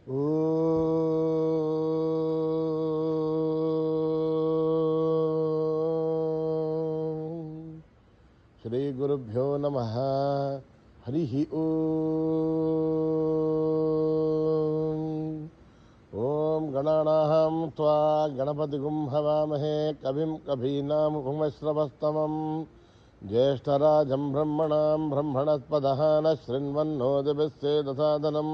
శ్రీ గురుభ్యో నమః. హరి ఓం గణానాం త్వా గణపతిగుం హవామహే కవిం కవీనాముపమశ్రవస్తమం జ్యేష్ఠరాజం బ్రహ్మణాం బ్రహ్మణస్పదః శృణ్వన్నోదిభిస్సేదసాదనం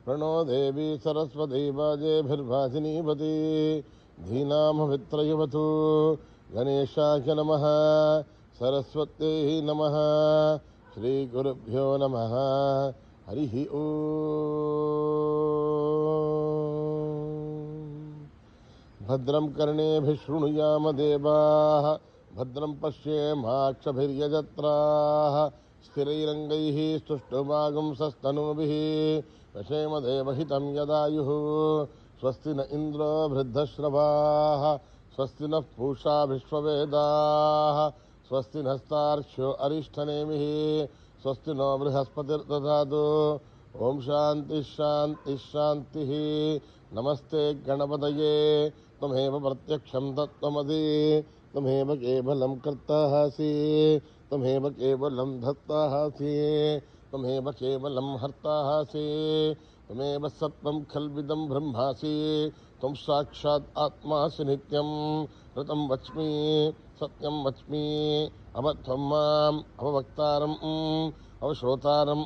ప్రణో దేవీ సరస్వతీ వాజేభిర్వాసినీపతి ధీనామవిత్రయవతు. గణేశాయ నమః. సరస్వత్యై నమః. శ్రీ గురుభ్యో నమః. హరి భద్రం కర్ణేభిః శృణుయామ దేవాః భద్రం పశ్యేమాక్షభిర్యజత్రాః స్థిరైరంగైః స్తుష్టువాగుంసస్తనూభిః వశేమ దేవహితం యదాయుః. స్వస్తి న ఇంద్రో వృద్ధశ్రవాः స్వస్తి నః పూషా విశ్వవేదాः స్వస్తి నస్తార్క్ష్యో అరిష్టనేమిః స్వస్తి నో బృహస్పతిర్దధాతు. ఓం శాంతి శాంతి శాంతి. నమస్తే గణపతయే త్వమేవ ప్రత్యక్షం తత్వమసి త్వమేవ కేవలం కర్తాసి త్వమేవ కేవలం ధర్తాసి త్వమేవ కేవలం హర్తాసి త్వమేవ సత్వం ఖల్విదం బ్రహ్మాసి త్వం సాక్షాత్ ఆత్మాసి నిత్యం. ఋతం వచ్మి సత్యం వచ్మి అవత్వం మాం అవవక్తారం అవశ్రోతారం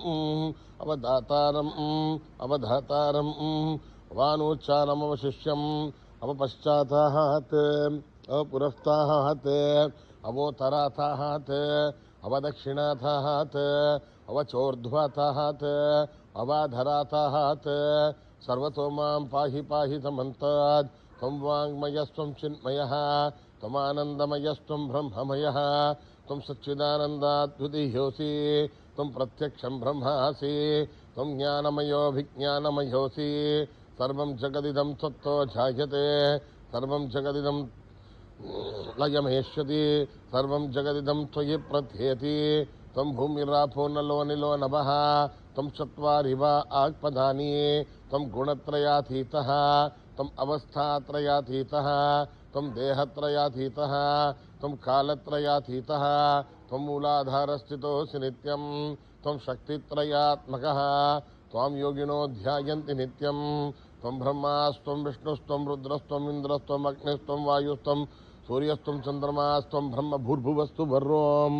అవదాతారం అవధాతారం వానోచ్చారమవశిష్యం అవపశ్చాతాత్ అవపురస్తాత్ అవోత్తరాతాత్ అవదక్షిణాతాత్ అవచోర్ధ్వతాత్ అవాధరాతాత్. సర్వతో మాం పాహి పాహి సమంతాద్. త్వం వాంగ్మయస్త్వం చిన్మయః త్వమానందమయస్త్వం బ్రహ్మమయః త్వం సచ్చిదానందాద్వితీయోసి త్వం ప్రత్యక్షం బ్రహ్మాసి త్వం జ్ఞానమయోభిజ్ఞానమయోసి. సర్వం జగదిదం త్వత్తో జాయతే సర్వం జగదిదం లయమేష్యతి సర్వం జగదిదం త్వయి ప్రథ్యేతి. త్వం భూమిరాపో నలో నిలో నభః త్వం చత్వారి వా ఆత్పదాని త్వం గుణత్రయాతీతః త్వం అవస్థాత్రయాతీతః త్వం దేహత్రయాతీతః త్వం కాలత్రయాతీతః త్వం మూలాధారస్థితోऽసి నిత్యం త్వం శక్తిత్రయాత్మకః త్వాం యోగినో ధ్యాయంతి నిత్యం. త్వం బ్రహ్మాస్త్వం విష్ణుస్త్వం రుద్రస్త్వం ఇంద్రస్త్వం అగ్నిస్త్వం వాయుస్త్వం సూర్యస్త్వం చంద్రమాస్త్వం బ్రహ్మ భూర్భువస్తు వర్రోం.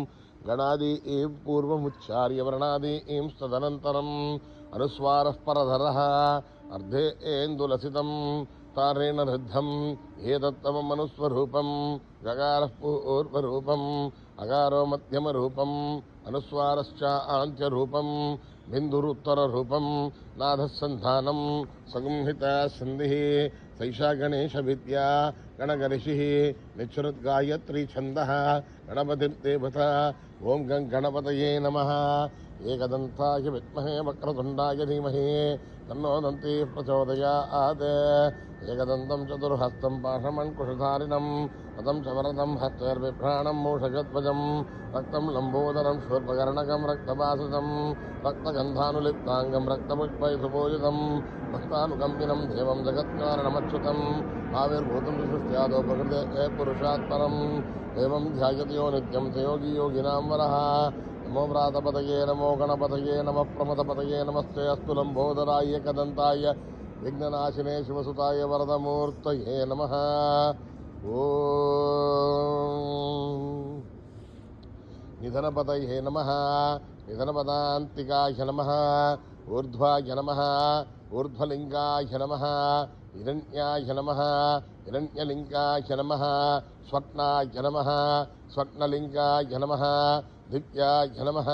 గణాది ఏం పూర్వముచ్చార్య వర్ణాదీం తదనంతరం అనుస్వారః పరధరః అర్ధే ఏందులసితం తారేణ రుద్ధం ఏతత్తమమనుస్వరూపం. గగారః పూర్వరూపం అగారో మధ్యమరూపం అనుస్వారశ్చ ఆంత్యరూపం బిందురుత్తరరూపం. నాథः సంధానం సగుంహితా సంధిః సైషా గణేశ విద్యా గణగరిషిః నిశ్రుద్గాయత్రీ ఛందః గణపతిం దేవత. ఓం గం గణపతయే నమః. ఏకదంతాయ విద్మహే వక్రతుండాయ ధీమహి తన్నో దంతి ప్రచోదయాత్. ఏకదంతం చతుర్హస్తం పాశమంకుశధారిణం పదం చ వరదం హస్తైర్బిభ్రాణం మూషగధ్వజం రక్తం లంబోదరం శూర్పకర్ణకం రక్తపాసితం రక్తగంధానులిప్తాంగం రక్తపుష్పై సుపూజితం భక్తానుకంపినం దేవం జగత్కారణమచ్యుతం. ఆవిర్భూతం సృష్ట్యాదో ప్రకృతే పురుషాత్పరం ఏవం ధ్యాయతి యో నిత్యం స యోగి యోగినాం వరః. నమో వ్రాతపతయే నమో గణపతయే నమ ప్రమదపతయే నమస్తే అస్తు లంబోదరాయ ఏకదంతాయ విఘ్ననాశినే శివసుతాయ వరదమూర్తయే నమః. ఓం నిధనపతయే నమః నిధనపదాంతికాయ నమః ఊర్ధ్వాయ నమః ఊర్ధ్వలింగాయ నమః హిరణ్యాయ నమః హిరణ్యలింగాయ నమః స్వర్ణాయ నమః స్వర్ణలింగాయ నమః దివ్యాయ నమః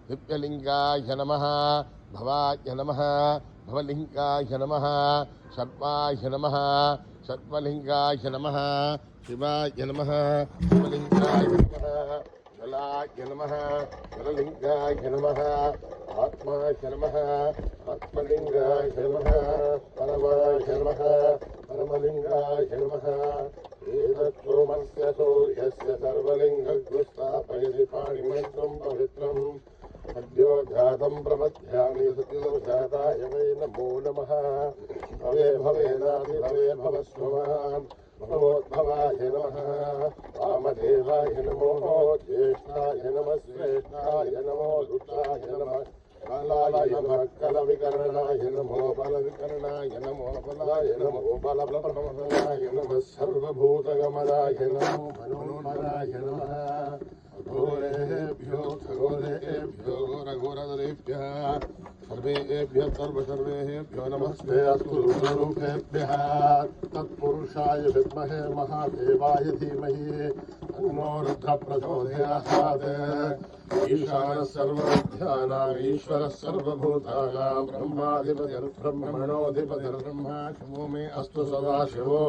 దివ్యలింగాయ నమః భవాయ నమః భవలింగాయ నమః సర్వాయ నమః సర్వలింగాయ నమః శివాయ నమః శివలింగాయ నమః జలాయ నమః జలలింగాయ నమః ఆత్మాయ నమః ఆత్మలింగాయ నమః పరమాయ నమః పరమలింగాయ నమః. ఏతత్సోమస్య సూర్యస్య సర్వలింగస్థాపయసి పాణిమైత్రం పవిత్రం అద్యోఘాతం तं प्रपद्यामि सत्यसंजाताय वै नमो नमः भवे भवेनाधिभवे भवस्वमान् भवोद्भवाय नमः वामदेवाय नमो ज्येष्ठाय नमः श्रेष्ठाय नमो रुद्राय नमः कालाय नमः कलविकरणाय नमो बलविकरणाय नमो बलाय नमो बलप्रभवाय नमः सर्वभूतगमनाय नमो मनोमनाय नमः घोरेभ्यो घोरेभ्यो घोरघोरधरेभ्यः सर्वेभ्यः सर्वेभ्यो नमस्ते अस्तु रूपेभ्यः तत्पुरुषाय विद्महे महादेवाय धीमहि तन्नो रुद्रः प्रचोदयात् ईशानः सर्वविद्यानाम् ईश्वरः सर्वभूतानां ब्रह्माधिपतिर्ब्रह्मणोऽधिपतिर्ब्रह्मा शिवो मे अस्तु सदाशिवो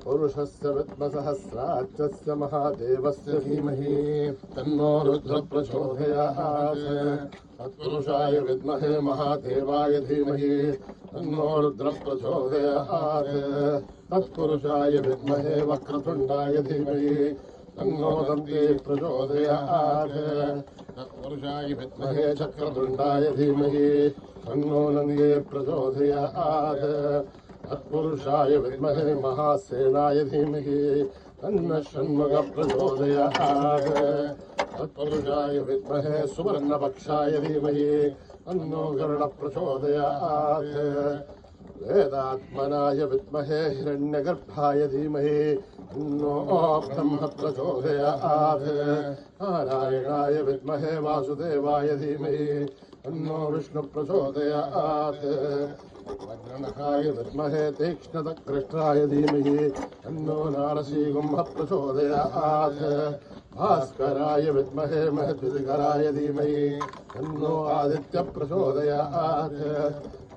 पुरुषस्य विद्मसहस्राक्षस्य महादेवस्य धीमहि तन्नो रुद्रः प्रचोदयात् तत्पुरुषाय विद्महे महादेवाय धीमहि तन्नो रुद्रः प्रचोदयात् तत्पुरुषाय विद्महे वक्रतुण्डाय धीमहि तन्नो दन्ती प्रचोदयात् तत्पुरुषाय विद्महे चक्रतुण्डाय धीमहि तन्नो नन्दी प्रचोदयात् तत्पुरुषाय विद्महे महासेनाय धीमहि तन्नः षण्मुखः प्रचोदयात् तत्पुरुषाय विद्महे सुवर्णपक्षाय धीमहि तन्नो गरुडः प्रचोदयात् वेदात्मनाय विद्महे हिरण्यगर्भाय धीमहि तन्नो ब्रह्म प्रचोदयात् नारायणाय विद्महे वासुदेवाय धीमहि तन्नो विष्णु प्रचोदयात् वज्रनखाय विद्महे तीक्ष्णतकृष्णाय धीमहि तन्नो नारसिंहः प्रचोदयात् भास्कराय विद्महे महद्विकराय धीमहि तन्नो आदित्य प्रचोदयात्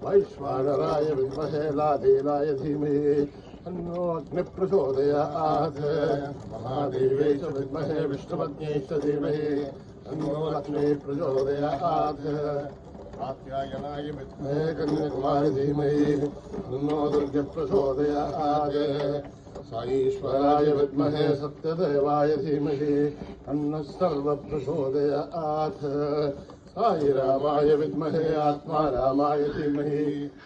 वैश्वानराय विद्महे लादेलाय धीमहि तन्नो अग्नि प्रचोदयात् महादेवे च विद्महे विष्णुपत्न्यै च धीमहि तन्नो लक्ष्मी प्रचोदयात् कात्यायनाय विद्महे कन्याकुमारी धीमहि तन्नो दुर्गे प्रचोदयात् साईश्वराय विद्महे सत्यदेवाय धीमहि तन्नः सर्वः प्रचोदयात् साईरामाय विद्महे आत्मारामाय धीमहि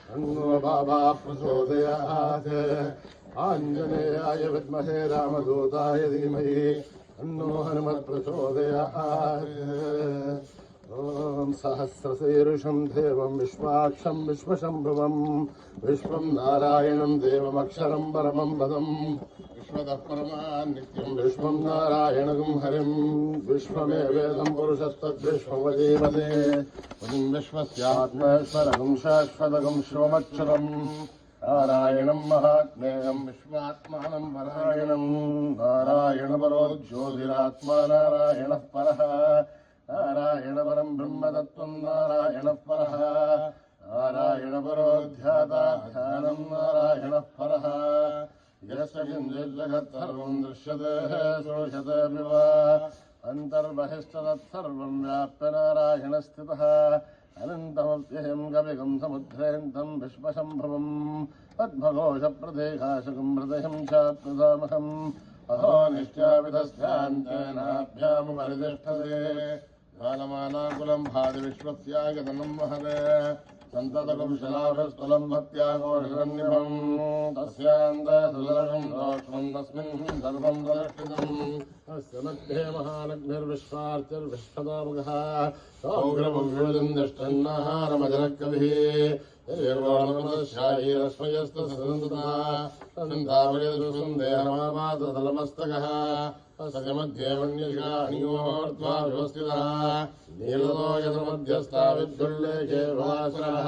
तन्नो बाबा प्रचोदयात् आञ्जनेयाय विद्महे रामदूताय धीमहि तन्नो हनुमत् प्रचोदयात् ॐ सहस्रशीर्षं देवं विश्वाक्षं विश्वशम्भुवं विश्वं नारायणं देवमक्षरं परमं पदम् विश्वतः परमान् नित्यं विश्वं नारायणं हरिं विश्वमेवेदं पुरुषस्तद्विश्वमजीवते विश्वस्यात्मेश्वरं शाश्वतकं शिवमक्षरम् नारायणं महात्मेयं विश्वात्मानं परायणं नारायणपरो ज्योतिरात्मा नारायणः परः नारायण परं ब्रह्मतत्त्वं नारायणः परः नारायणपरो ध्याता ध्यानं नारायणः परः यस्य किञ्चिज्जगत् सर्वं दृश्यते श्रूयते विवा अन्तर्बहिस्तत्सर्वं व्याप्य नारायणस्थितः अनन्तमव्ययं कविगं समुद्रेन्तं विश्वशम्भवं पद्मघोषप्रदेकाशकं हृदयं चात्मसामहम् अहो निश्चापितस्यान्तेनाभ्यामुपरितिष्ठते ज्ञानमानाकुलं भाति विश्वस्यागतनं महते सन्ततकुशलाभस्तुलं भक्त्याघोषरन्निभं तस्यान्तसुदर्शं रोक्ष्मं तस्मिन् सर्वं प्रदर्शितम् तस्य मध्ये महालक्ष्मीर्विश्वार्चिर्विश्वदामुखः सौग्रमुद्रदिष्टन्नाहारमजनकविः देहमापादतलमस्तकः तस्य मध्ये मन्यषाणियोर्ध्वा व्यवस्थितः नीलतो यतमध्यस्था विद्युल्लेखे वासरः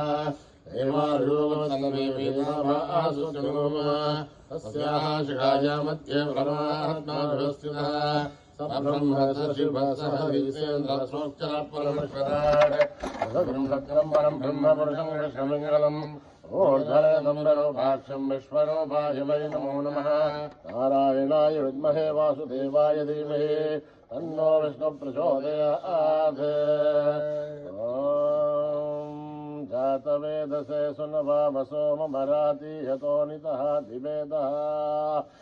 तस्याः शिखाया मध्ये परमात्मा व्यवस्थितः स ब्रह्म स शिवः स हरिसेन्द्रसोच्चरः परमेश्वराट् ब्रह्मचक्रं परं ब्रह्मपुरुषं कृष्णमङ्गलम् ऊर्ध्वरेतम्बरोपाक्षं विश्वरूपाय वै नमो नमः नारायणाय विद्महे वासुदेवाय धीमहि तन्नो विष्णुः प्रचोदयात् जातवेदसे सुनवामसोमराति यतोनितः दिवेदः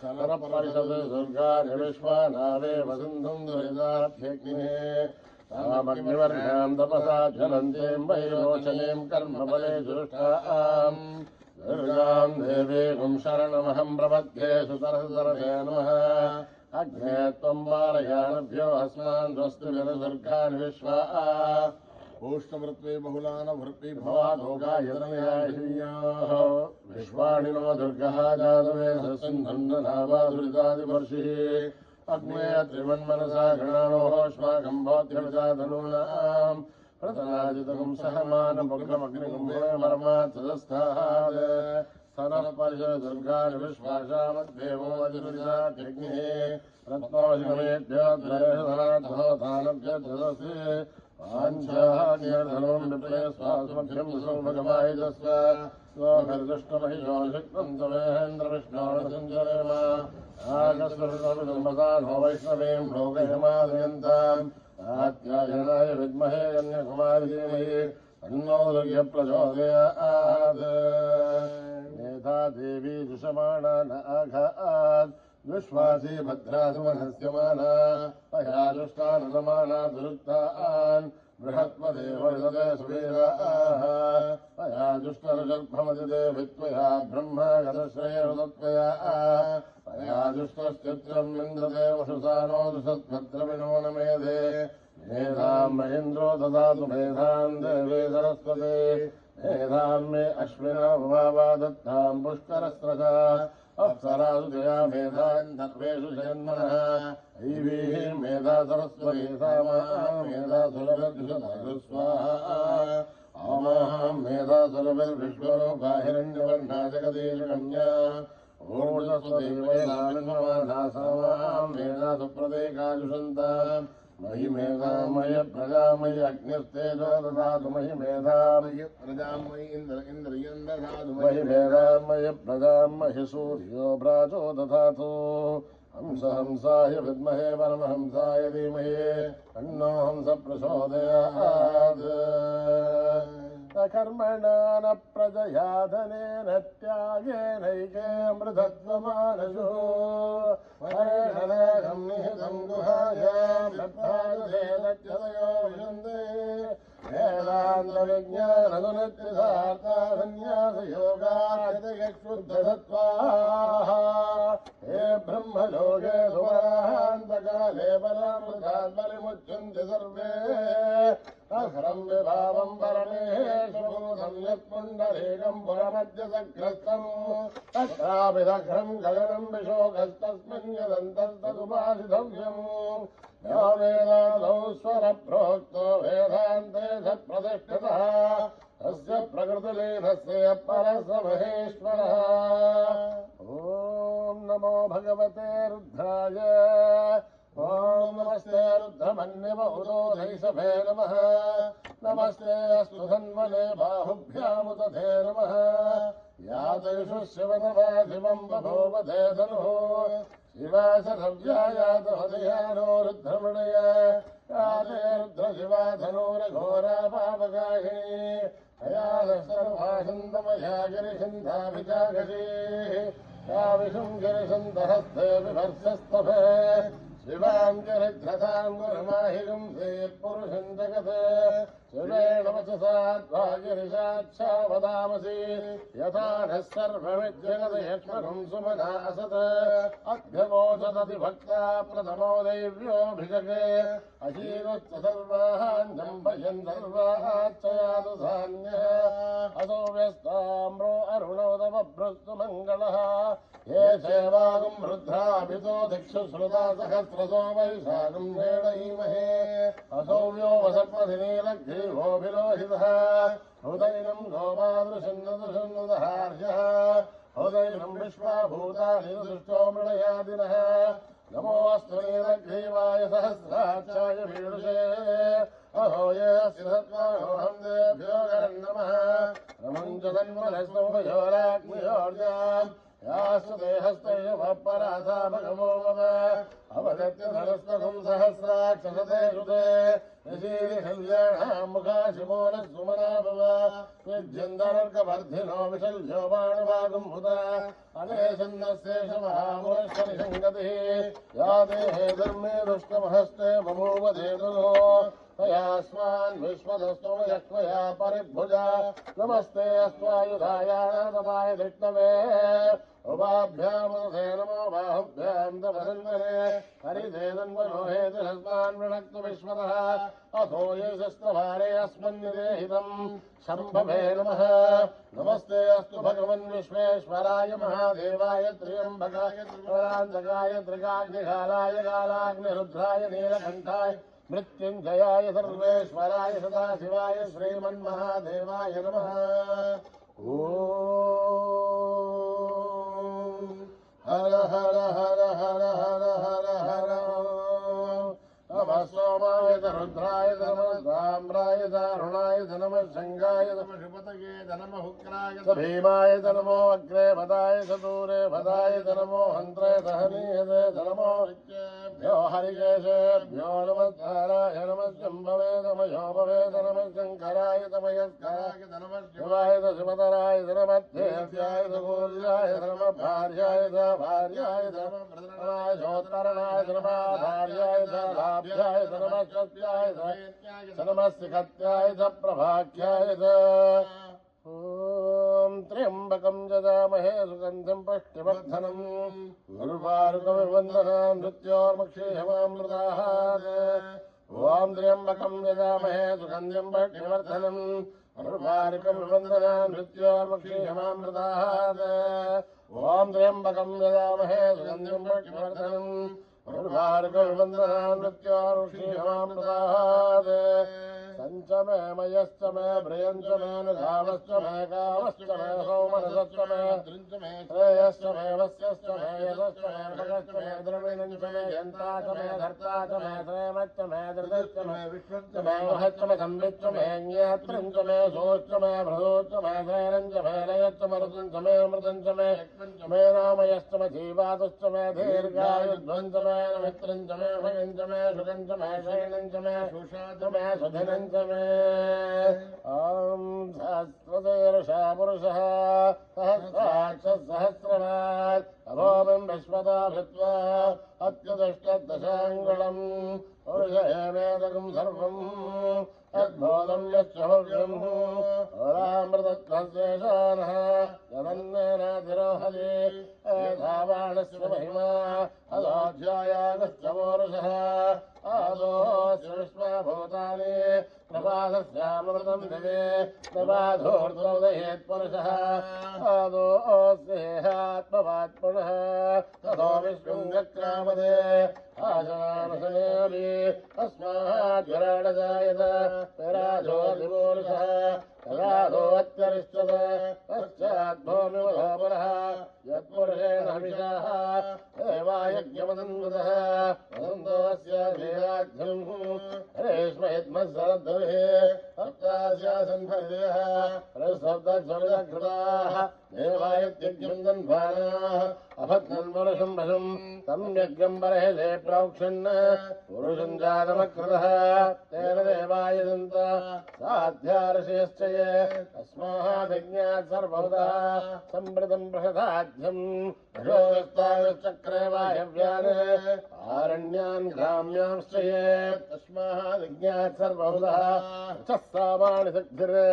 सरपरिषद् दुर्गानि विश्वानावेव सिन्धुं दुरिदाभ्यग्निः तामग्निवर्षां तपसा ज्वलन्तीं वैरोचनीं कर्मफले जुष्टाम् दुर्गां देवीं शरणमहं प्रपद्ये सुतरसरसे नमः अग्ने त्वं वारयानभ्यो अस्मान् स्वस्ति दुर्गान् विश्वा ओष्टवृत्वे बहुलानवृत्वे भवादोगायतनयाः विश्वाणिनो दुर्गः जातवेदसिन्धन्ननावादुरितादिवर्षिः अग्ने त्रिवन्मनसा गणानोष्माकं बोध्यविजाधनूनाम् प्रतनाजितकं सहमानमग्नमग्निकुम्भेमरमात्सदस्थात् स्तनः परिशद दुर्गान् विश्वासामद्देवोऽधिरुदिताग्निः रत्नोऽशिखमेभ्योऽध्वरेषधनाद्धोतानभ्यद्धदस्य पाञ्चान्यर्धनं विप्लय स्वास्मभ्यं सौभगमायुधस्व स्वभिर्दुष्टमहिषो शक्तं तवेन्द्रविष्णोर्नसञ्चरेम आकस्मृतमिदम्बसा नो वैष्णवीं लोकयमादयन्ताम् आत्यायनाय विद्महे कन्याकुमारी धीमहि तन्नो दुर्गे प्रचोदयात् मेधा देवी जुषमाणा न आघात् विश्वासी भद्रासुमनस्यमाना तया दुष्टानुसमाना दुरुक्तान् बृहत्पदेवदे सुवीराः तया दुष्टरुजर्भमति देवित्वया ब्रह्मगतश्रेयरुदत्वया तया दुष्टश्चित्रं विन्दते वशुसानो दुषद्भद्रविणो न मेधे मेधां महेन्द्रो ददातु मेधां देवे सरस्वते मेधां मे अश्विना भवावा दत्तां पुष्करस्रजा अप्सरासु जया मेधान् सर्वेषु जन्मनः ऐवीः मेधा सरस्वती सामा मेधा सुरभिर्जुषधारुस्वाहा आमाहं मेधा सुरभिर्विश्वरूपा हिरण्यवर्णा जगदीशकन्या ऊर्जस्वती वैदामिन्ममाना सामां मेधा सुप्रदेकाजुषन्ताम् मयि मेधामय प्रजामयि अग्निस्तेजो ददातु मयि मेधामयि प्रजामयि इन्द्रियं ददातु मयि मेधामय प्रजामयि सूर्यो प्राचो ददातु हंस हंसाय विद्महे परमहंसाय धीमहि तन्नो हंस प्रचोदयात् कर्मणा न प्रजया धनेन त्यागेनैके अमृतत्वमानसु परेणलेखं निहितं गुहायां लब्धायुधेनत्यदयो विशन्ते वेदान्तविज्ञानगुणत्रिसार्था हे ब्रह्मलोके सुमरान्तकाले बलामृताद्बलिमुच्यन्ते सर्वे अखरं विभावं परमेश्वरं यत्पुण्डरीकं पुरमध्यसग्रस्तम् तत्राभिदग्रं गगनं विशोकस्तस्मिन् यदन्तस्तदुपासितव्यम् यो वेदादौ स्वरप्रोक्तो वेदान्ते सत्प्रतिष्ठितः तस्य प्रकृतिलीनस्य परस्य महेश्वरः ॐ नमो भगवते रुद्राय ॐ नमस्ते रुद्रमन्यवहुरोधैषभे नमः नमस्ते अस्तु धन्वने बाहुभ्यामुदधे नमः यातैषु शिवनवाधिमं बभूवधे धनुः शिवाशरव्यायातहृदयानो रुद्रमणय याते रुद्रशिवा धनुरघोरा पावगाहिनी अयालः सर्वासन्दमया गिरिशन्धाभिजागशीः या विषुं गिरिशन्तहस्ते बिभर्षस्तभे शिवां गिरिध्रतां गुरुमाहिगुं श्रीपुरुषं जगते शिवेण वचसा त्वा गिरिशाच्छा वदामसि यथा नः सर्वमिज्जगदयक्ष्मकं सुमना असत् अभ्यवोचदति भक्ता प्रथमो दैव्योऽभिषके अशीरुश्च सर्वाहान्यं भजन् सर्वाहाच्चयातु धान्यः असो व्यस्ताम्रो अरुणोदवभ्रस्तु मङ्गलः ये सेवागुं रुद्राभितो दिक्षु श्रुता सहस्रसो वैशाखं नेडयीमहे असौ व्यो वसर्पधिनीलग्रीवोऽभिरोहितः हृदैनं गोपादृशन्नदृशन्नदहार्यः हृदैनं विश्वाभूतानि दृष्टो मृळयादिनः नमोऽस्तु नीलग्रीवाय सहस्राक्षाय वीरुषे अहो ये अस्ति सत्त्वानोऽहं देभ्यो गरं नमः नमं च तन्मनस्तुभयोराग्नियोर्जाम् यास्तु देहस्तैव परासा भगवो मम अवदत्य धनस्तकं सहस्राक्षसते श्रुते निशीलिकल्याणां मुखाशिमोनः सुमना भव विद्यन्दर्कवर्धिनो विशल्यो बाणवागं हुता अनेशन्नस्येषमहामुरश्वनिषङ्गतिः या देहे धर्मे दुष्टमहस्ते बभूव धेतुः तयास्मान् विश्वदस्तुमयक्वया परिभुजा नमस्ते अस्त्वायुधायानाथपाय विष्णवे उभाभ्यामुदधे नमो बाहुभ्यां तपसन्वने हरिधेदन्वनोहेति हस्मान् वृणक्तु विश्वतः अथो ये शस्त्रभारे अस्मन्निदेहितं शम्भवे नमः नमस्ते अस्तु भगवन् विश्वेश्वराय महादेवाय त्र्यम्बकाय त्रिपुरान्तकाय त्रिकाग्निकालाय कालाग्निरुद्राय नीलकण्ठाय मृत्युञ्जयाय सर्वेश्वराय सदाशिवाय श्रीमन्महादेवाय नमः ॐ हर हर हर हर हर हर हर नमः सोमाय रुद्राय नमः साम्राय दारुणाय नमः शङ्गाय नमः शिवतये नमः हुक्राय भीमाय नमो अग्रे भदाय दूरे भदाय नमो हन्त्रे दहनीयते नमो ऋच्येभ्यो हरिकेशेभ्यो नमः धाराय नमः शम्भवे नमः योभवे नमः शङ्कराय तमयस्कराय नमः शिवाय शिवतराय नमः देव्याय गोल्याय नमः भार्याय भार्याय नमः प्रधानाय शोत्तरणाय नमः भार्याय लाभ्याय नमः सत्याय नमः सिकत्याय प्रभाख्याय ॐ त्र्यम्बकं यजामहे सुगन्धिं पुष्टिवर्धनम् उर्वारुकविवन्दनान् मृत्योर्मुक्षीयमामृताः ॐ त्र्यम्बकं यजामहे सुगन्धिं पुष्टिवर्धनम् उर्वारुकविवन्दनान् मृत्योर्मुक्षीयमामृताः ॐ त्र्यम्बकं यजामहे सुगन्धिं पुष्टिवर्धनम् उर्वारुकविवन्दनान् मृत्योर्मुक्षीयमामृताः संचमे मयश्च मे भ्रियञ्च मे नुघावश्च मे कावश्च मे सौमनसश्च मे श्रेयश्च मे वस्यश्च मे यशश्च मे भगश्च मे द्रविणञ्च मे यन्ता च मे धर्ता च मे श्रेमश्च मे धृतश्च मे विश्वश्च मे महश्च मे संविच्च मे ज्ञात्रञ्च मे सोश्च मे भृदोश्च मे शैरञ्च मे लयश्च मरुतञ्च मे अमृतञ्च मे रामयश्च मे जीवातश्च मे दीर्घायुध्वञ्च मे मित्रञ्च मे भयञ्च मे सुखञ्च मे शयनञ्च मे सुषाच मे सुधिनञ्च सहस्रशीर्षा पुरुषः सहस्राक्षसहस्रनात् अभोमिं विश्वता भृत्वा अत्युदष्टदशाङ्गुलम् पुरुषेवेदकं सर्वम् तद्बोधं यच्छमव्यम् ओरामृतत्वशेषानः यदन्नेनाधिरोहति एतावाणस्य महिमा अदोऽध्यायागस्य पुरुषः आदोऽस्य विश्वभूतानि प्रभातस्यामृतं दिवे प्रभाधोर्ध्वोदयेत् पुरुषः आदोऽस्येहात्मवात् पुनः ततो विश्वं चक्रामदे आशनानशनेऽपि अस्माज्वराणजायत विराजोऽधिपुरुषः तदादोऽत्यरिष्यत पश्चाद्भूमिमधो पुनः यत्पुरुषेण हविषाः देवायज्ञमदन्वतः वदन्तोऽस्य श्रीराज्यम् रेष्मयद्मस्सरद्भिः सप्तास्यासन्भदेः प्रसब्दस्वविदकृताः देवायत्यज्ञम् दन्वानाः अभद्रन् पुरुषं वशम् तं यज्ञम् बर्हिषे प्रोक्षन् पुरुषं जातमकृतः तेन देवाय दन्त साध्यार्षयश्च ये तस्मादिज्ञात् सर्वभूतः सम्प्रतं बृहदाध्यम् चक्रे वायव्यान् आरण्यान् ग्राम्यांश्च ये तस्मादिज्ञात् सर्वभूतः सामानि सग्धिरे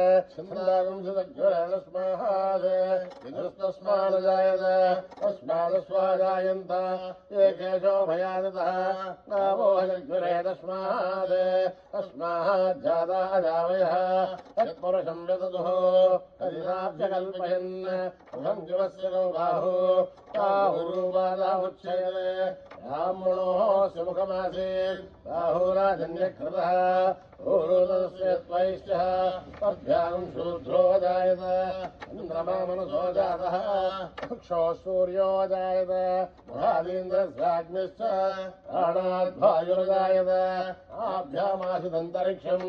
तस्मादजायत तस्मादस्वाजायन्त एकेशो भयादतः गावो जग्धिरे तस्माद् तस्माज्जाता अजावयः तत्पुरुषं व्यततुः हरिराभ्यकल्पयन् मुखं जीवस्य गौबाहु बाहुरुपादाहुच्छयते ब्राह्मणोः सुमुखमासीत् बाहुराजन्यकृतः ऊरुदस्य त्वैश्चः तभ्यां शूद्रो जायत चन्द्रमामनुषो जातः चक्षो सूर्यो जायत महावीन्द्रस्याग्निश्च प्राणाद्वायुर्जायत आभ्यामासिदन्तरिक्षम्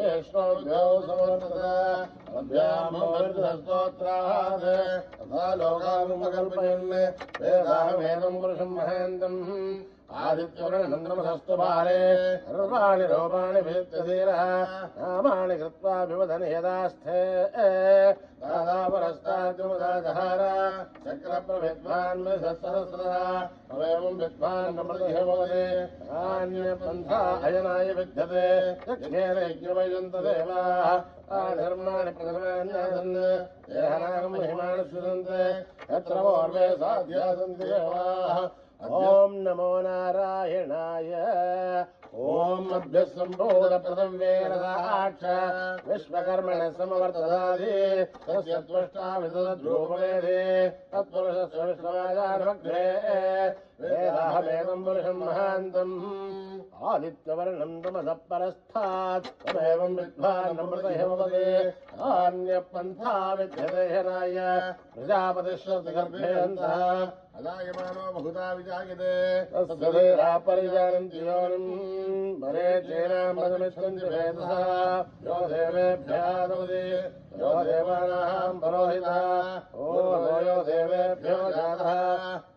येष्णोभ्यो समवर्तत अभ्यामोर्धस्तोत्रात् तथा लोकानुपकल्पयन् वेदाहमेनं पुरुषं महान्तम् आदित्यवर्णनन्दमस्तु बाले सर्वाणि रूपाणि वेत्तधीरः नामानि कृत्वा विवदन् यदास्थे दादा परस्ताद्युमदाजहार चक्रप्रविद्वान् सहस्रदा अवयवं विद्वान् नमृतहेमवदे अन्यपन्था अयनाय विद्यते यज्ञेन यज्ञवैजन्तदेवाः धर्माणि प्रथमान्यासन् देहनागं महिमानि स्मरन्ते यत्र पूर्वे साध्या सन्ति देवाः ओम नमो नारायणाय ओम अभ्य संभूतप्रदं वेदसाक्ष विश्वकर्मण समवर्तदादि तस्य त्वष्टा विदद्रूपमेधे तत्पुरुषस्य विश्वमाजानमग्रे वेदाहमेदं पुरुषं महान्तम् आदित्यवर्णं तमसः परस्थात् तमेवं विद्वान् नमृतहेमवदे अन्यपन्था विद्यते हनाय प्रजापतिश्रुतिगर्भेऽन्तः अदायमानो बहुधा विजायते तस्यधीरा परिजानन्ति योनिम् वरे चेनां पदमिच्छन्ति वेदसः यो देवेभ्यः ददति यो देवानां परोहितः ओ यो देवेभ्यो जातः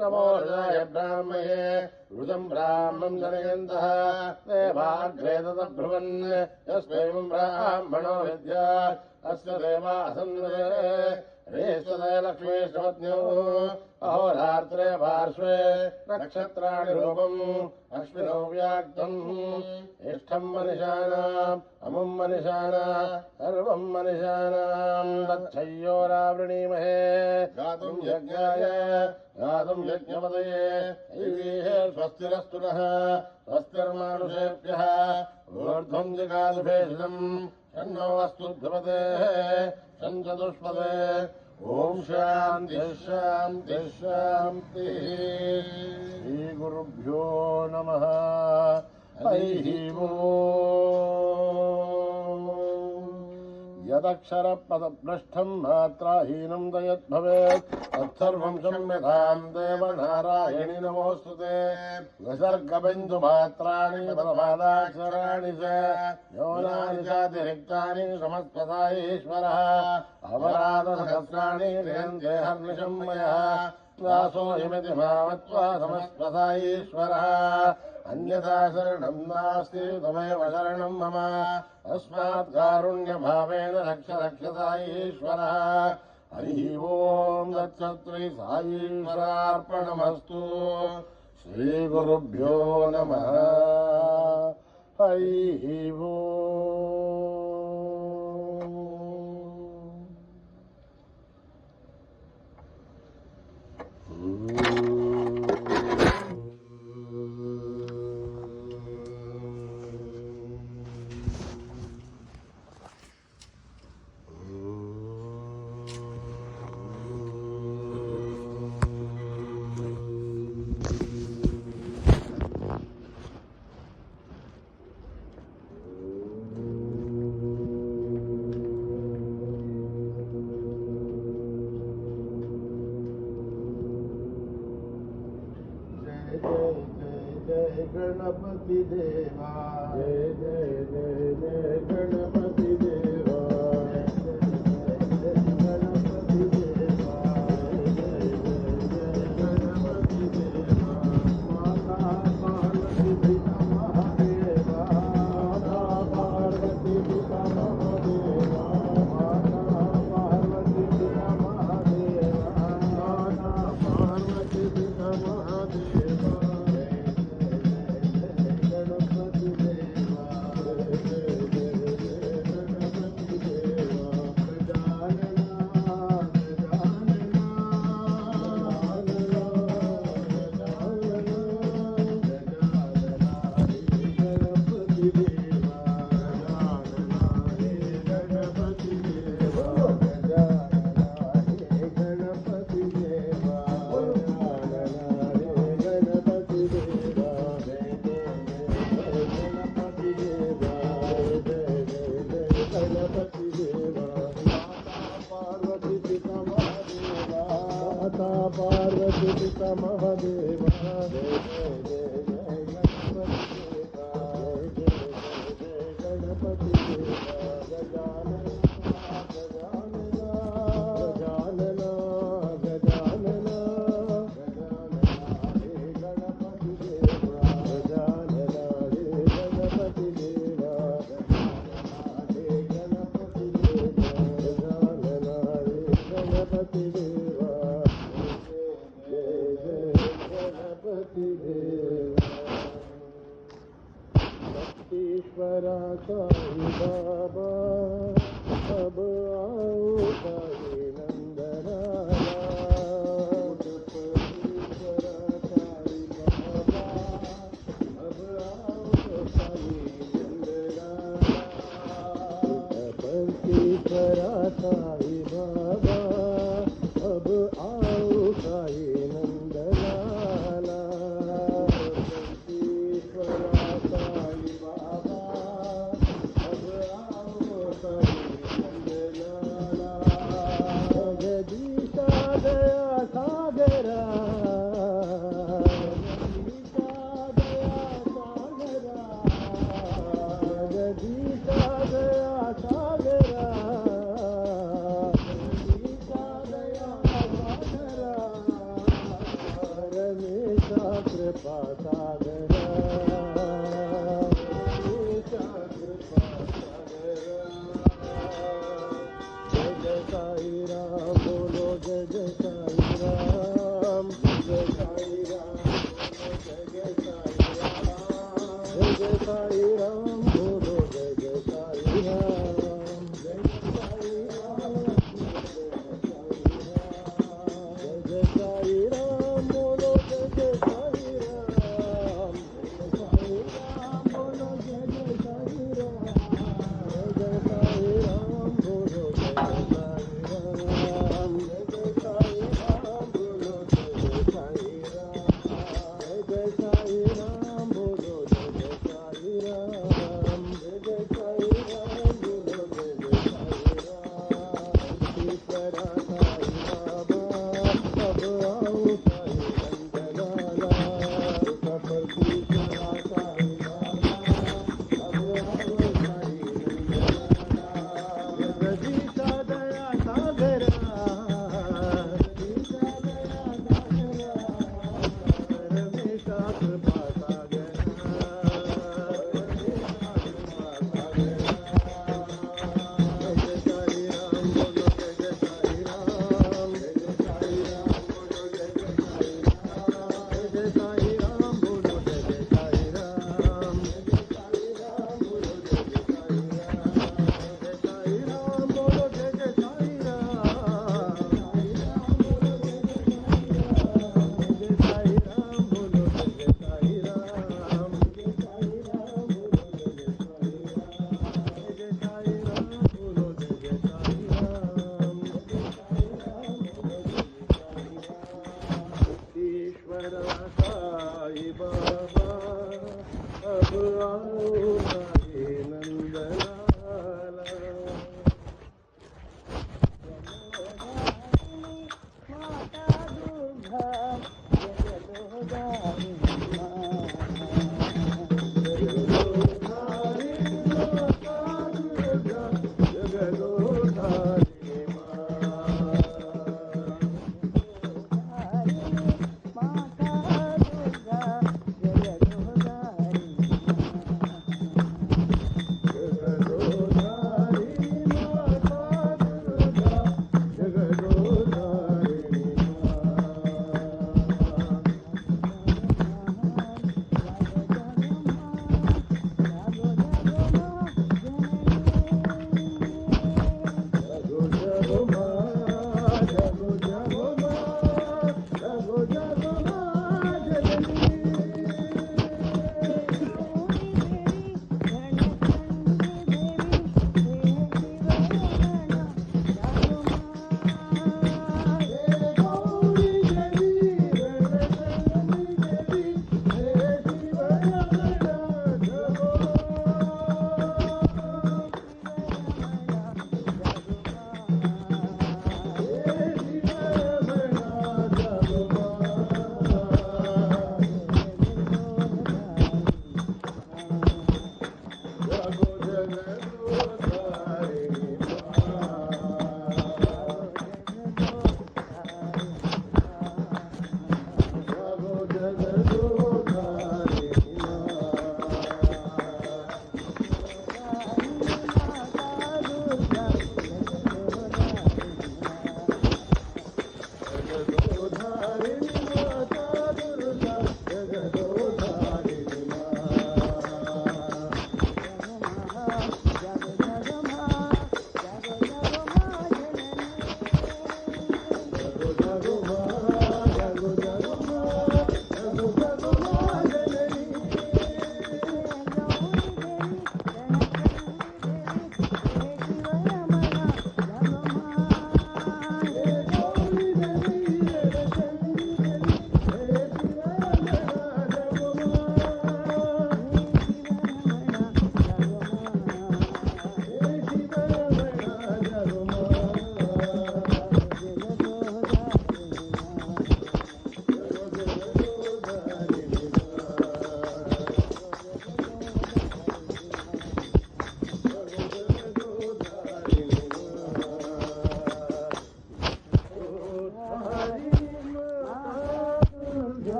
नमो हृदाय ब्राह्मये ऋजं ब्राह्मं जनयन्तः देवाग्रे तदब्रुवन् यस्मैवं ब्राह्मणो विद्यात् अस्य देवासन्नते रेस्तदय लक्ष्मी श्रवज्ञो अहोरात्रे पार्श्वे नक्षत्राणि रूपम् अश्विनौ व्याक्तम् इष्टं मनिषाणाम् अमुं मनिषाणां सर्वं मनिषाणां तच्छय्योरावृणीमहे गातुं यज्ञाय गातुं यज्ञपदये दैवीहे स्वस्तिरस्तु नः स्वस्तिर्मानुषेभ्यः ऊर्ध्वं जिगादुभेषजम् शन्नो अस्तु ध्रुवतेः शञ्चतुष्पदे ओम शांति शांति शांति श्री गुरुभ्यो नमः हरिः ओम् यदक्षरपदभ्रष्टं मात्राहीनं दयद्भवेत् तत्सर्वं क्षम्यतां देवनारायणि नमोऽस्तुते विसर्गबिन्दुमात्राणि पदपादाक्षराणि च न्यूनानि चातिरिक्तानि समस्तदा ईश्वरः अपराधसहस्राणि क्रियन्ते हर्निशं मया दासोऽयमिति मामत्वा समस्तदा ईश्वरः अन्यथा शरणं नास्ति तमेव शरणं मम अस्मात् कारुण्यभावेन रक्ष रक्षता ईश्वरः हरिः ओम् तत्सत् साईश्वरार्पणमस्तु श्रीगुरुभ्यो नमः हरिः गणपति देवा जय जय जय जय गणपति देवा गणपति देवा जय जय जय गणपति देवा माता पार्वती पिता महादेवा माता पार्वती पिता महादेवा माता पार्वती पिता महादेवा माता पार्वती पिता महादेवा पार्वती पिता महादेवा जय जय जय गणपति देवा गजानन गजानन गजानन गजानन गजानन हे गणपति देवा ईश्वरा साई बाबा अब आओ साई नंदलाला ईश्वरा साई बाबा अब आओ साई नंदलाला ईश्वरा साई बाबा अब आओ साई नंदलाला ईश्वरा साई बाबा अब आओ साई नंदलाला जगदीशा दया सागरा जगदीशा दया सागरा जगदीशा दया सागरा रमेशा कृपा सागरा रमेशा कृपा सागरा जय जय साई राम बोलो जय जय साई राम जय साई राम जय जय साई राम जय जय साई राम बोलो जय जय साई राम जय जय साई राम जय जय साई राम बोलो जय जय साई राम जय साई राम बोलो जय जय साई राम जय जय साई राम बोलो जय जय साई राम जय जय साई राम बोलो जय जय साई राम जय जय साई राम बोलो जय जय साई राम जय जय साई राम बोलो जय जय साई राम ईश्वरा साई बाबा अब आओ साई नंदलाला सफल ईश्वरा साई बाबा अब आओ साई नंदलाला जगदीशा दया सागरा जगदीशा दया सागरा रमेशा कृपा सागरा रमेशा कृपा सागरा जय जय साई राम बोलो जय जय साई राम जय जय साई राम बोलो जय जय साई राम जय जय साई राम बोलो जय जय साई राम जय जय साई राम बोलो जय जय साई राम जय साई राम बोलो जय जय साई राम साई राम बोलो जय जय साई राम जय साई राम बोलो जय जय साई राम जय साई राम बोलो जय जय साई राम जय साई राम बोलो जय जय साई राम जय साई राम बोलो जय जय साई राम ईश्वरा साई बाबा अब आओ साई नंदलाला माता दुर्गा जगदोधारी जगदोधारी माता दुर्गा जगदोधारी माता दुर्गा जगदोधारी जगदोधारी माता दुर्गा जगदोधारी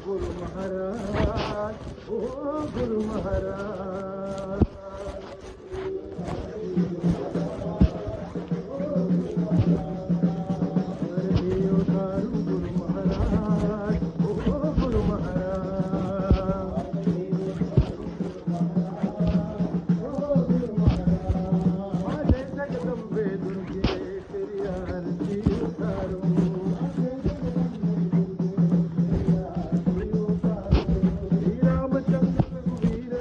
गुरु महाराज, ओ गुरु महाराज। गुरु महाराज, ओ गुरु महाराज। माले जगदम्बे दुर्गे तेरी आरती उतारूं। रामचंद्र रघुवीर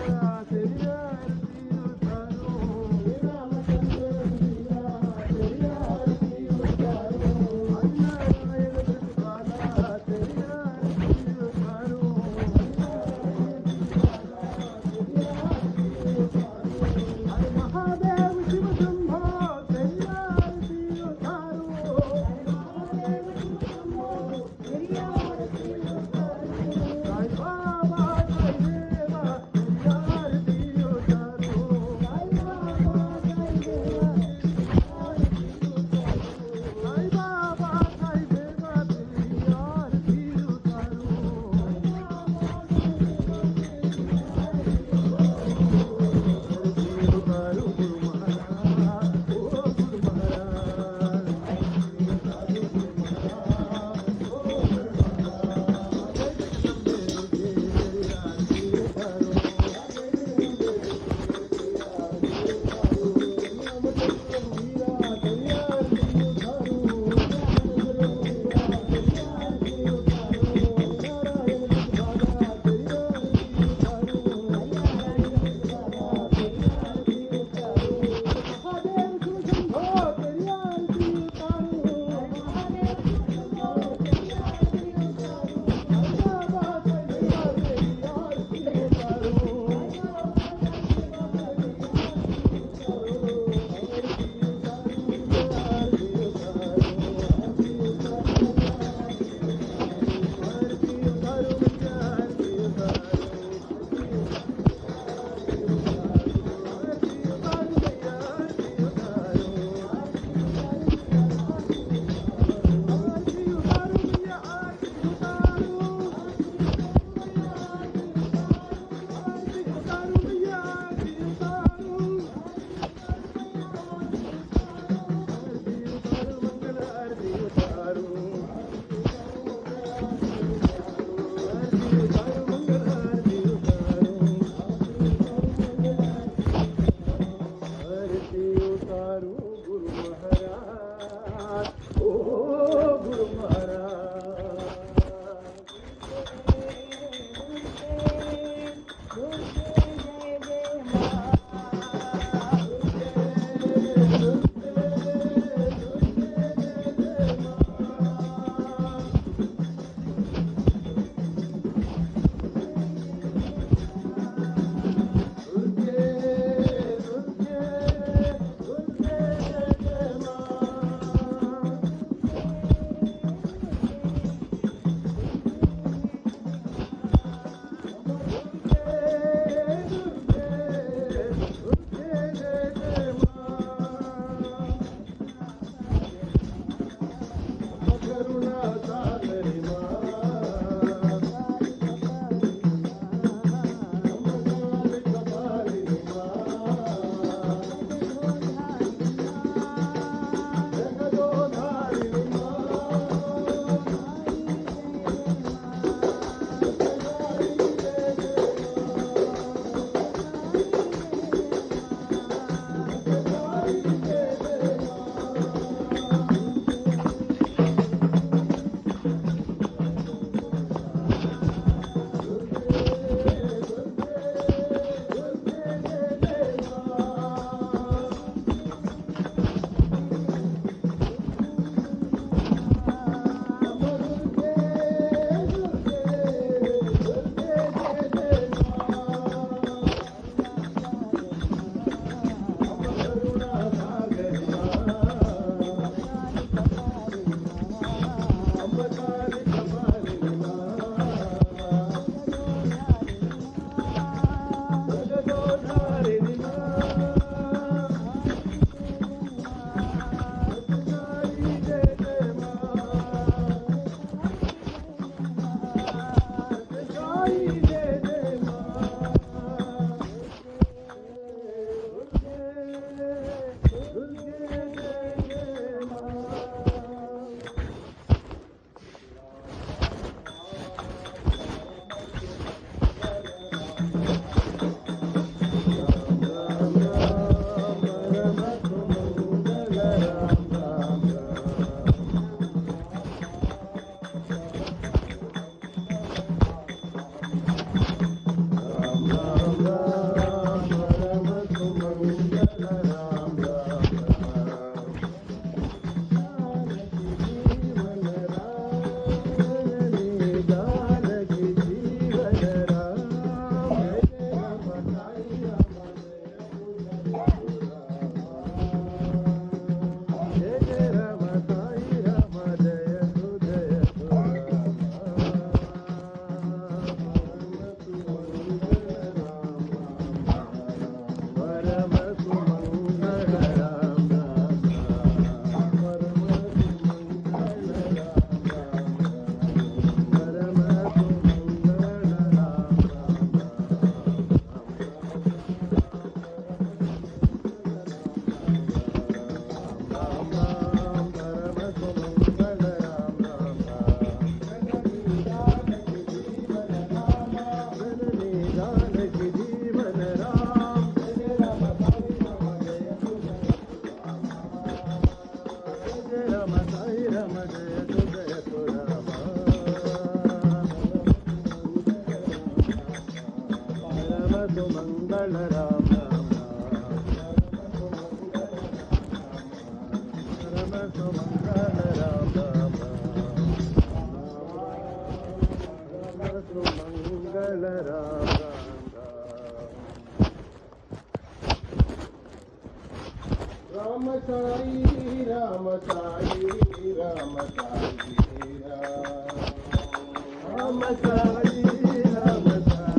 Ram Sai Ram Sai Ram Sai Ram Sai Ram Sai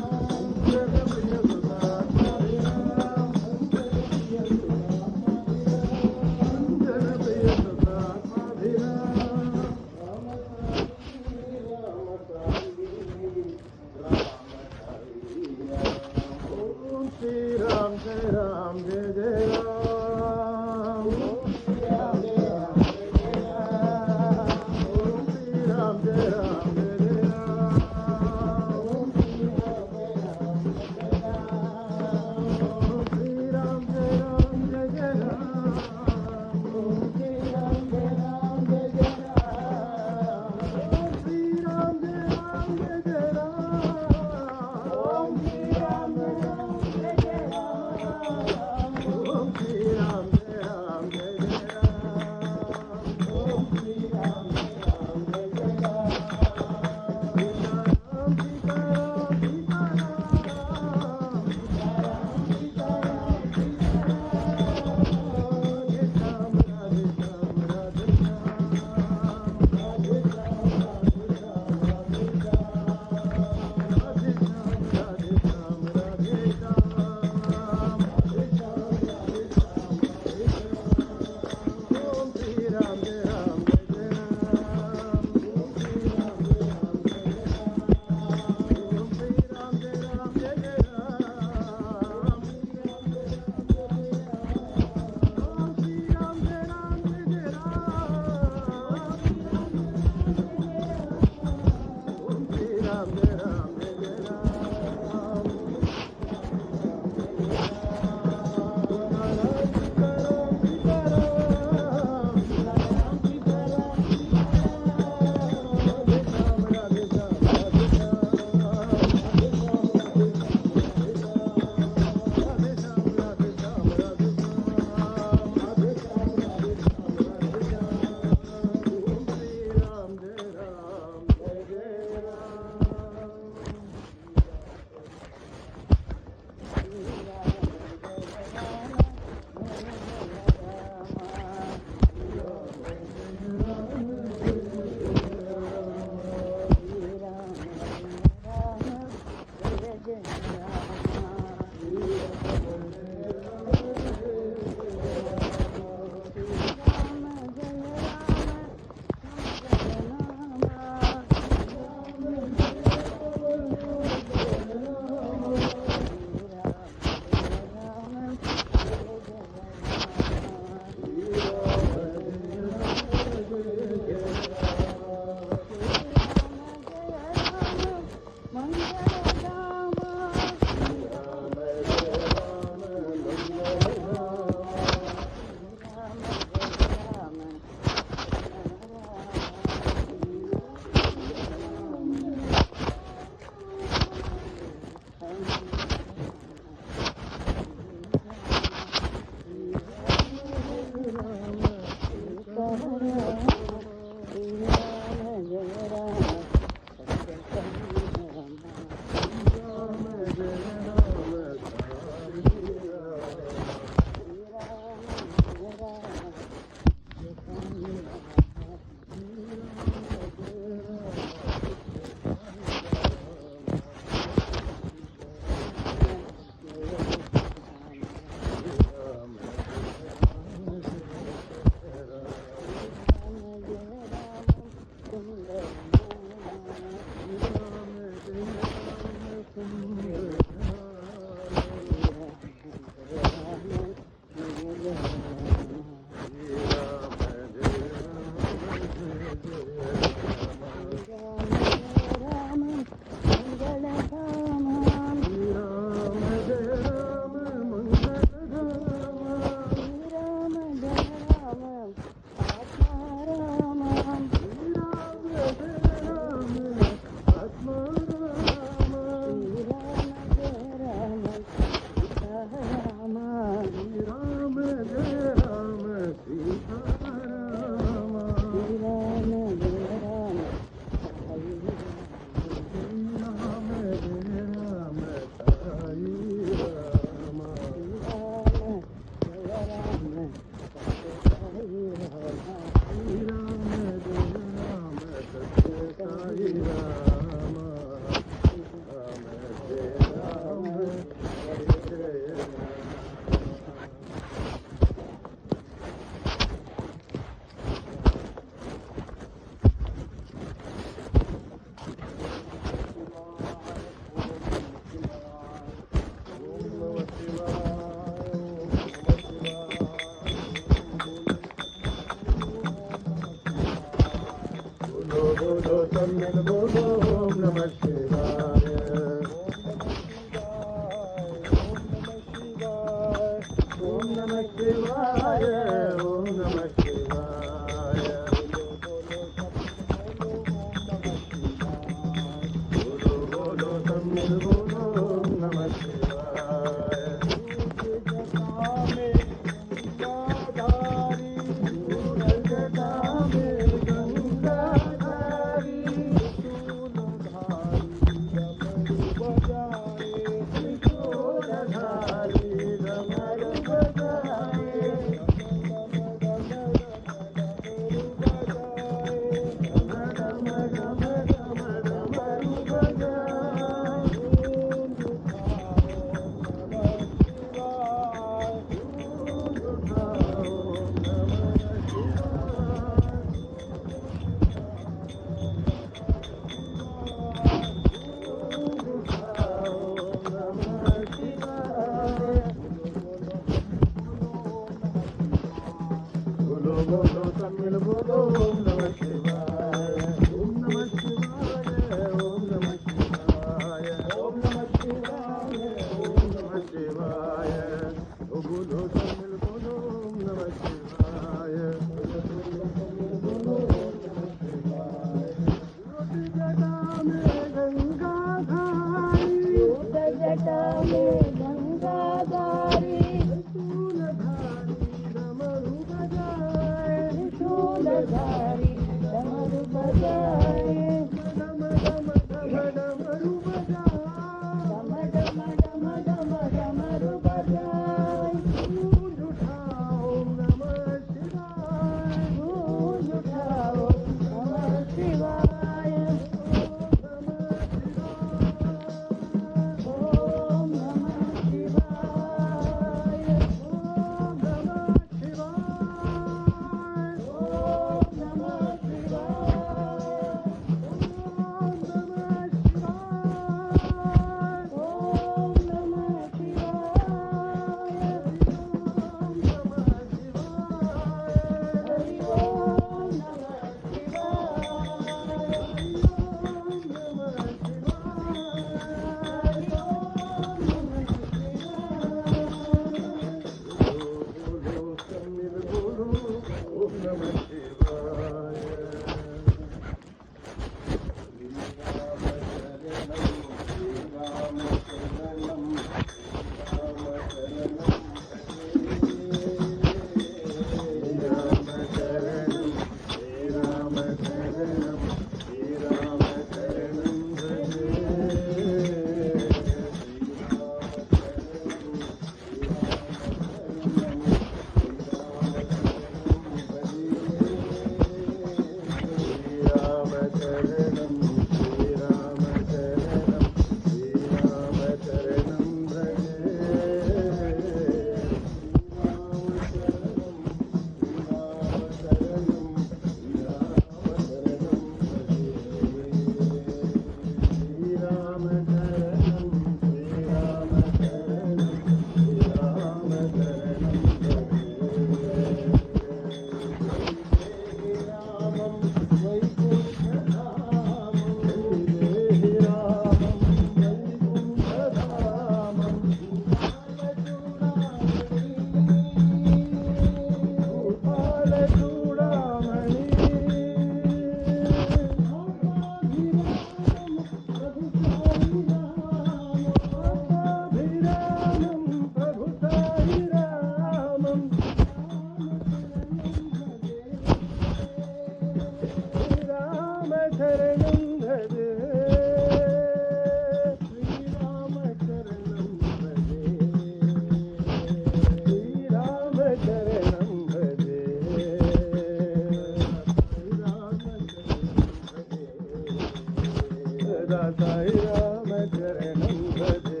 सदा साई राम चरणं भजे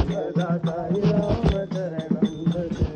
सदा साई राम चरणं भजे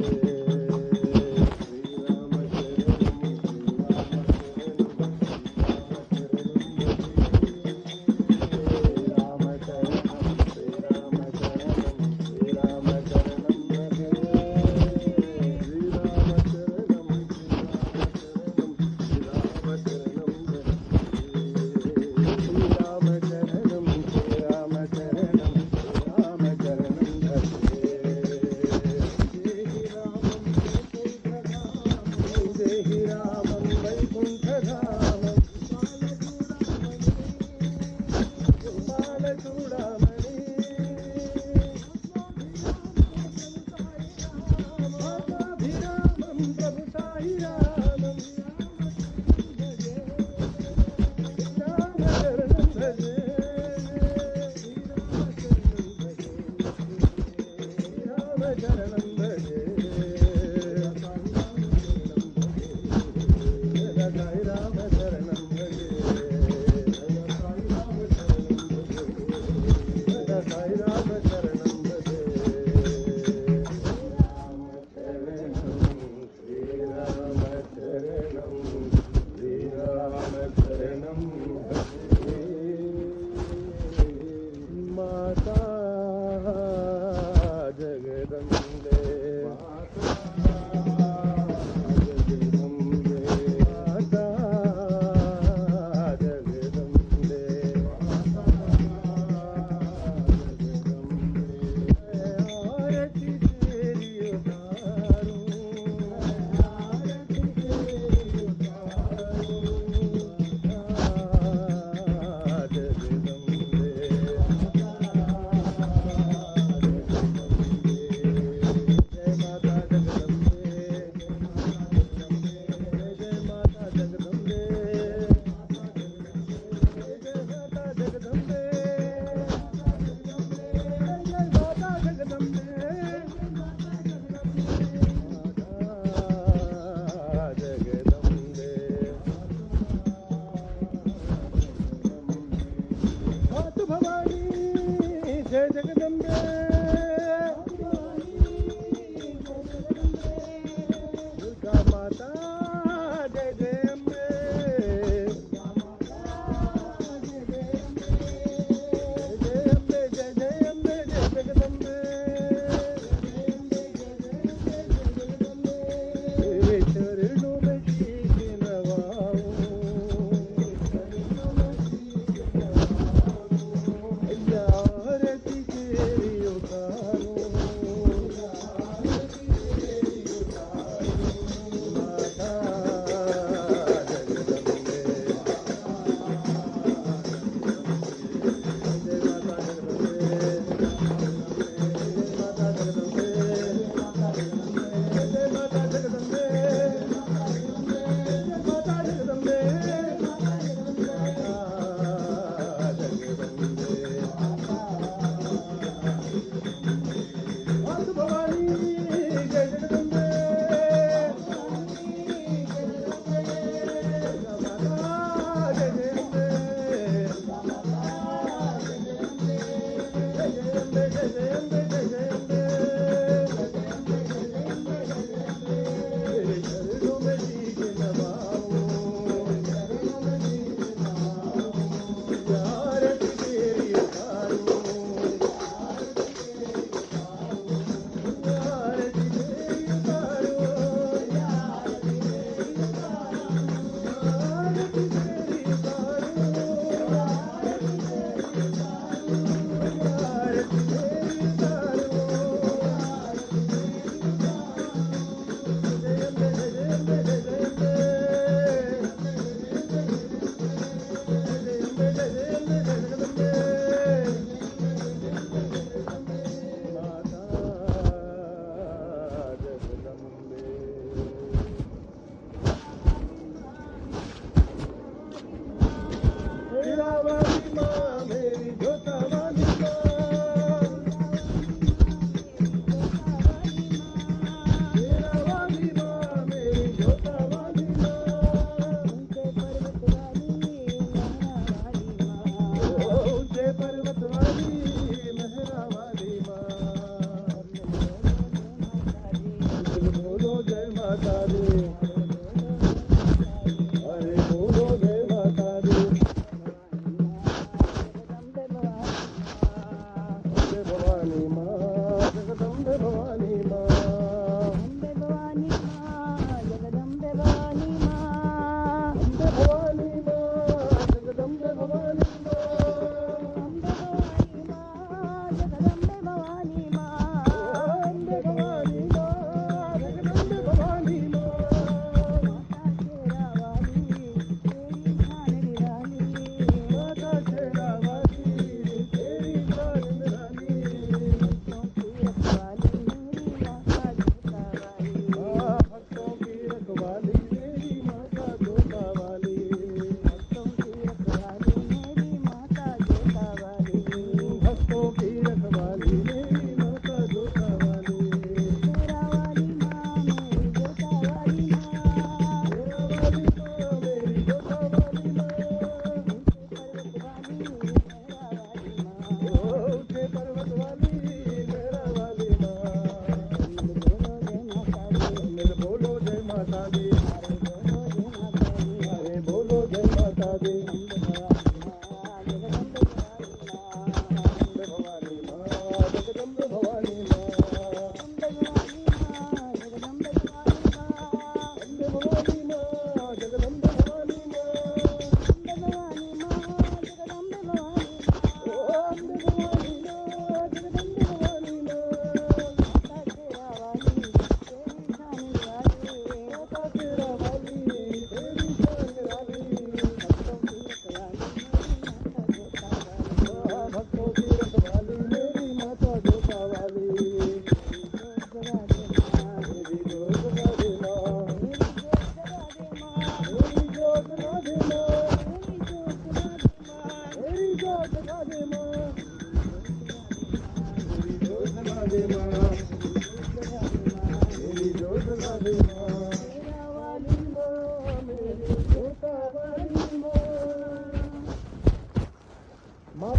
सदा साई राम चरणं भजे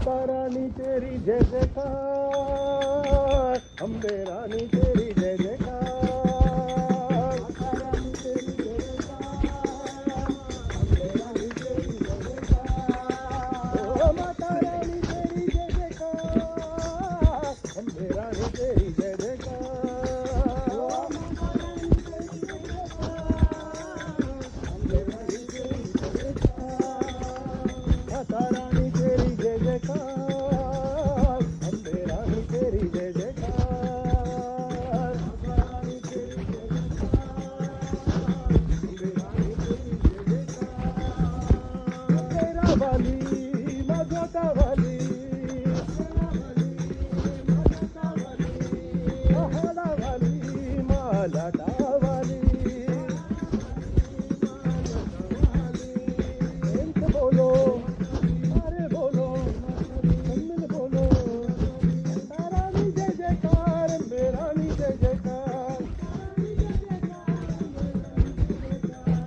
माता रानी तेरी जय जयकार, अम्बे रानी तेरी जय जयकार, माता रानी तेरी जय जयकार, अम्बे रानी तेरी जय जयकार, ओ माता रानी तेरी जय जयकार, अम्बे रानी तेरी जय जयकार, ओ माता रानी तेरी जय जयकार, अम्बे रानी तेरी जय जयकार, माता रानी तेरी जय जयकार, अम्बे रानी तेरी जय जयकार, माता रानी तेरी जय जयकार, अम्बे रानी तेरी जय जयकार, तेरा वाली माता वाली, माला वाली, मालाटा वाली, बोलो अरे बोलो सम्मिल बोलो, माता रानी जय जयकार, अम्बे रानी जय जयकार,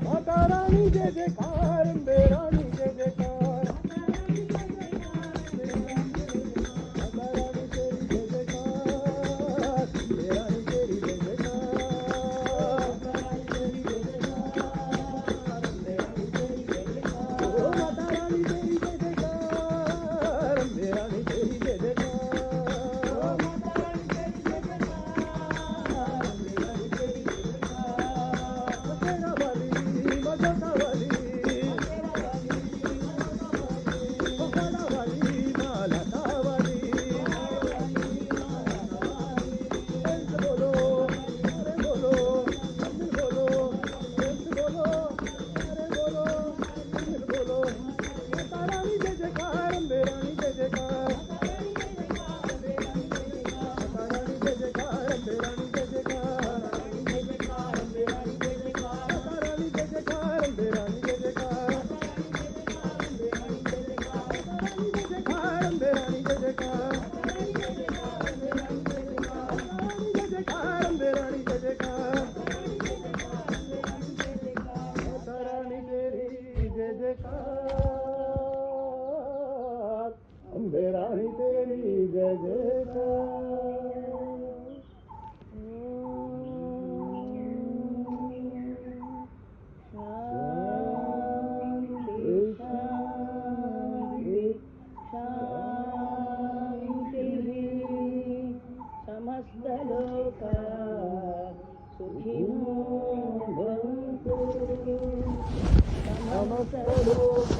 माता रानी जय जयकार, अम्बे रानी जय जयकार, माता रानी तेरी जय जयकार, अम्बे रानी तेरी जय जयकार, माता रानी तेरी जय जयकार, अम्बे रानी तेरी जय जयकार, ओ माता रानी तेरी जय जयकार, अम्बे रानी तेरी जय जयकार, ओ माता रानी तेरी जय जयकार, अम्बे रानी तेरी जय जयकार, तेरा वाली माता वाली, माला वाली, मालाटा वाली, बोलो अरे बोलो सम्मिल बोलो, बोलो अरे बोलो सम्मिल बोलो, माता रानी जय जयकार, अम्बे रानी जय जयकार, माता रानी जय जयकार, अम्बे रानी जय जयकार, माता रानी जय जयकार, अम्बे रानी जय जयकार, अम्बे रानी जय जयकार, अम्बे रानी जय जयकार, माता रानी तेरी जय जयकार, अम्बे रानी तेरी जय సమస్తలోక సుఖినో భవంతు, సమస్తలోక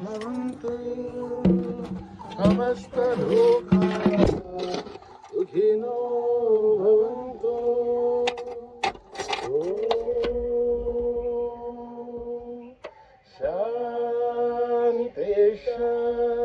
భవంతు, సమస్తలోక సుఖినో భవంతు, ఓం శాంతి శాంతి.